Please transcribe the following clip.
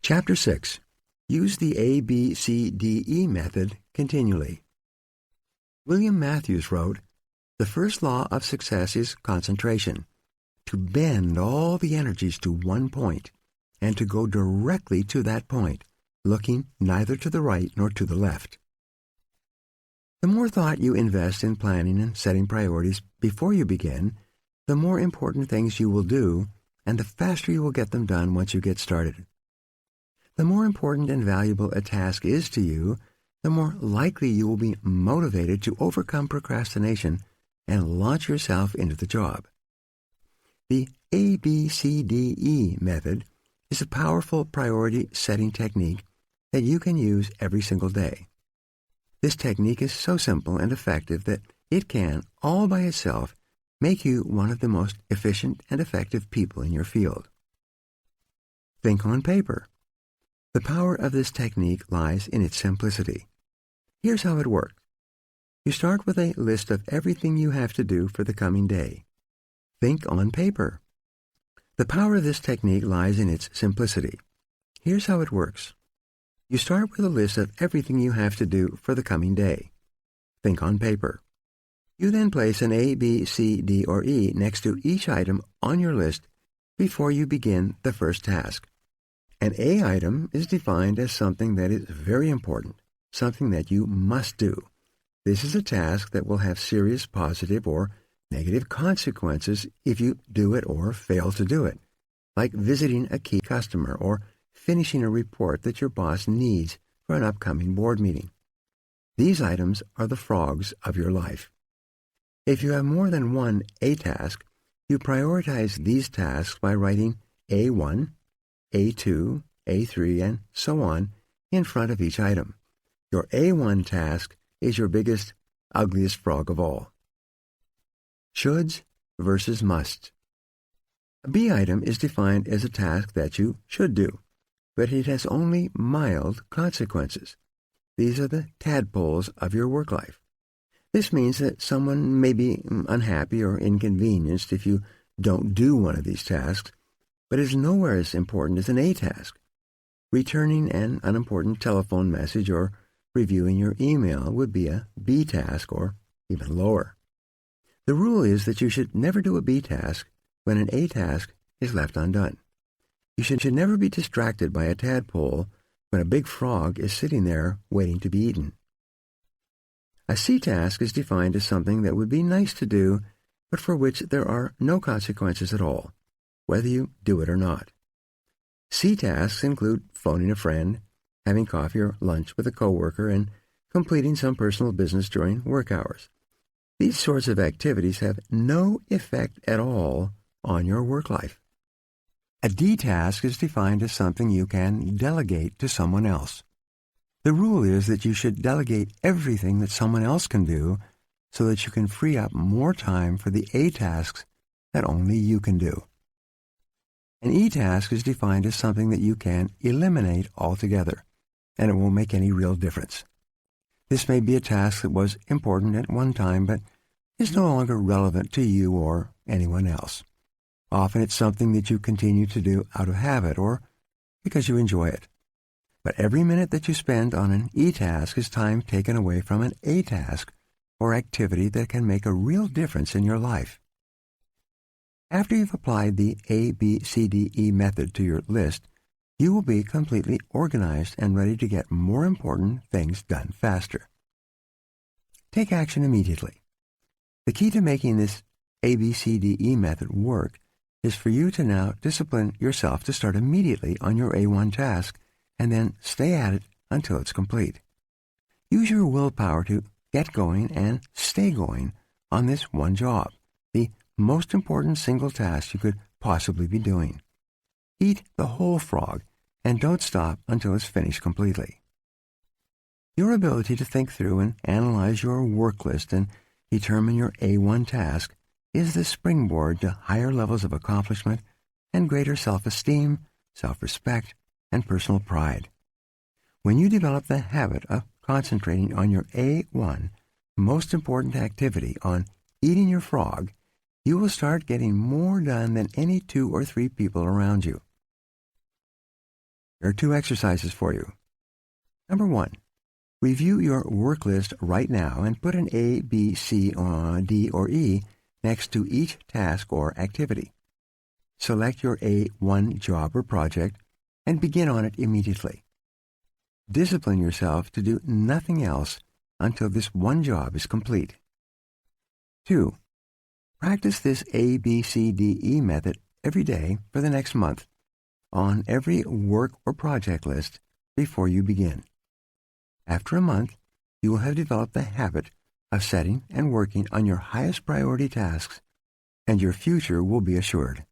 Chapter 6. Use the ABCDE method continually. William Matthews wrote, "The first law of success is concentration, to bend all the energies to one point, and to go directly to that point, looking neither to the right nor to the left." The more thought you invest in planning and setting priorities before you begin, the more important things you will do, and the faster you will get them done once you get started. The more important and valuable a task is to you, the more likely you will be motivated to overcome procrastination and launch yourself into the job. The ABCDE method is a powerful priority setting technique that you can use every single day. This technique is so simple and effective that it can, all by itself, make you one of the most efficient and effective people in your field. Think on paper. The power of this technique lies in its simplicity. Here's how it works. You start with a list of everything you have to do for the coming day. Think on paper. The power of this technique lies in its simplicity. Here's how it works. You start with a list of everything you have to do for the coming day. Think on paper. You then place an A, B, C, D, or E next to each item on your list before you begin the first task. An A item is defined as something that is very important, something that you must do. This is a task that will have serious positive or negative consequences if you do it or fail to do it, like visiting a key customer or finishing a report that your boss needs for an upcoming board meeting. These items are the frogs of your life. If you have more than one A task, you prioritize these tasks by writing A1, A2, A3, and so on in front of each item. Your A1 task is your biggest, ugliest frog of all. Shoulds versus musts. A B item is defined as a task that you should do, but it has only mild consequences. These are the tadpoles of your work life. This means that someone may be unhappy or inconvenienced if you don't do one of these tasks, but is nowhere as important as an A task. Returning an unimportant telephone message or reviewing your email would be a B task or even lower. The rule is that you should never do a B task when an A task is left undone. You should never be distracted by a tadpole when a big frog is sitting there waiting to be eaten. A C task is defined as something that would be nice to do, but for which there are no consequences at all, whether you do it or not. C tasks include phoning a friend, having coffee or lunch with a coworker, and completing some personal business during work hours. These sorts of activities have no effect at all on your work life. A D task is defined as something you can delegate to someone else. The rule is that you should delegate everything that someone else can do so that you can free up more time for the A tasks that only you can do. An E task is defined as something that you can eliminate altogether, and it won't make any real difference. This may be a task that was important at one time, but is no longer relevant to you or anyone else. Often it's something that you continue to do out of habit or because you enjoy it. But every minute that you spend on an E task is time taken away from an A task or activity that can make a real difference in your life. After you've applied the ABCDE method to your list, you will be completely organized and ready to get more important things done faster. Take action immediately. The key to making this ABCDE method work is for you to now discipline yourself to start immediately on your A1 task and then stay at it until it's complete. Use your willpower to get going and stay going on this one job, the most important single task you could possibly be doing. Eat the whole frog and don't stop until it's finished completely. Your ability to think through and analyze your work list and determine your A1 task is the springboard to higher levels of accomplishment and greater self-esteem, self-respect, and personal pride. When you develop the habit of concentrating on your A1, most important activity, on eating your frog, you will start getting more done than any 2 or 3 people around you. There are 2 exercises for you. Number 1. Review your work list right now and put an A, B, C, D, or E next to each task or activity. Select your A1 job or project and begin on it immediately. Discipline yourself to do nothing else until this one job is complete. 2. Practice this ABCDE method every day for the next month on every work or project list before you begin. After a month, you will have developed the habit of setting and working on your highest priority tasks, and your future will be assured.